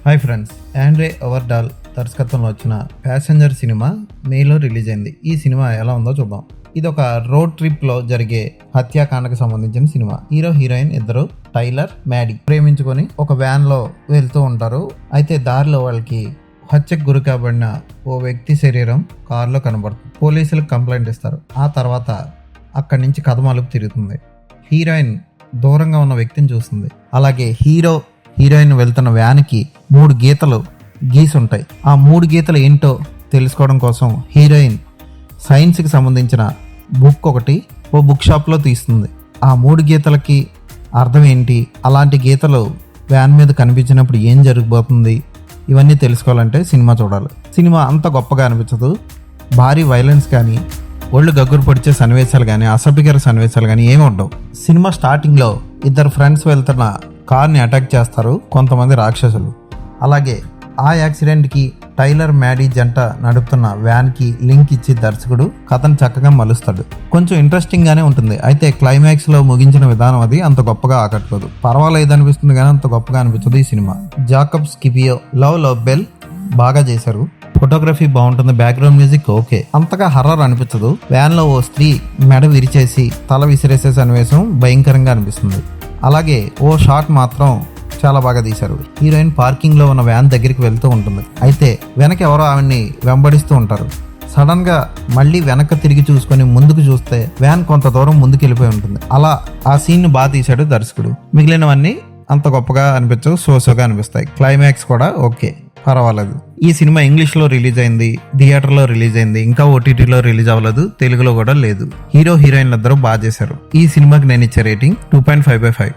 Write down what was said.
Hi friends, Andre ఓవర్డాల్ దర్శకత్వంలో వచ్చిన passenger cinema మేలో రిలీజ్ అయింది. ఈ సినిమా ఎలా ఉందో చూద్దాం. ఇది ఒక రోడ్ ట్రిప్ లో జరిగే హత్యాకాండకు సంబంధించిన సినిమా. హీరో హీరోయిన్ ఇద్దరు టైలర్ మ్యాడీ ప్రేమించుకొని ఒక వ్యాన్ లో వెళ్తూ ఉంటారు. అయితే దారిలో వాళ్ళకి హత్యకు గురి కాబడిన ఓ వ్యక్తి శరీరం కారులో కనబడుతుంది. పోలీసులకు కంప్లైంట్ ఇస్తారు. ఆ తర్వాత అక్కడి నుంచి కథ మలుపు తిరుగుతుంది. హీరోయిన్ దూరంగా ఉన్న వ్యక్తిని చూస్తుంది. అలాగే హీరోయిన్ వెళ్తున్న వ్యాన్కి 3 గీతలు గీసుంటాయి. ఆ 3 గీతలు ఏంటో తెలుసుకోవడం కోసం హీరోయిన్ సైన్స్కి సంబంధించిన బుక్ ఒకటి ఓ బుక్ షాప్లో తీస్తుంది. ఆ 3 గీతలకి అర్థం ఏంటి, అలాంటి గీతలు వ్యాన్ మీద కనిపించినప్పుడు ఏం జరగబోతుంది, ఇవన్నీ తెలుసుకోవాలంటే సినిమా చూడాలి. సినిమా అంత గొప్పగా అనిపించదు. భారీ వైలెన్స్ కానీ, ఒళ్ళు గగ్గురు పొడిచే సన్నివేశాలు కానీ, అసభ్యకర సన్నివేశాలు కానీ ఏమి ఉండవు. సినిమా స్టార్టింగ్లో ఇద్దరు ఫ్రెండ్స్ వెళ్తున్న కార్ని అటాక్ చేస్తారు కొంతమంది రాక్షసులు. అలాగే ఆ యాక్సిడెంట్కి టైలర్ మ్యాడీ జంట నడుపుతున్న వ్యాన్కి లింక్ ఇచ్చి దర్శకుడు కథను చక్కగా మలుస్తాడు. కొంచెం ఇంట్రెస్టింగ్గానే ఉంటుంది. అయితే క్లైమాక్స్లో ముగించిన విధానం అది అంత గొప్పగా ఆకట్టుకోదు. పర్వాలేదు అనిపిస్తుంది కానీ అంత గొప్పగా అనిపించదు ఈ సినిమా. జాకబ్ స్కిపియో లవ్ బెల్ బాగా చేశారు. ఫోటోగ్రఫీ బాగుంటుంది. Background music okay. అంతగా హర్రర్ అనిపించదు. వ్యాన్ లో ఓ స్త్రీ మెడ విరిచేసి తల విసిరేసే సన్నివేశం భయంకరంగా అనిపిస్తుంది. అలాగే ఓ షాట్ మాత్రం చాలా బాగా తీశారు. హీరోయిన్ పార్కింగ్ లో ఉన్న వ్యాన్ దగ్గరికి వెళ్తూ ఉంటుంది. అయితే వెనక ఎవరో ఆవిడ్ని వెంబడిస్తూ ఉంటారు. సడన్ గా మళ్ళీ వెనక్కి తిరిగి చూసుకొని ముందుకు చూస్తే వ్యాన్ కొంత దూరం ముందుకు వెళ్ళిపోయి ఉంటుంది. అలా ఆ సీన్ ని బాగా తీశాడు దర్శకుడు. మిగిలినవన్నీ అంత గొప్పగా అనిపించవు, సోసోగా అనిపిస్తాయి. క్లైమాక్స్ కూడా ఓకే, పర్వాలేదు. ఈ సినిమా ఇంగ్లీష్లో రిలీజ్ అయింది, థియేటర్లో రిలీజ్ అయింది, ఇంకా ఓటీటీలో రిలీజ్ అవ్వలేదు, తెలుగులో కూడా లేదు. హీరో హీరోయిన్లు ఇద్దరు బాగా చేశారు. ఈ సినిమాకి నేను ఇచ్చే రేటింగ్ 2.5/5.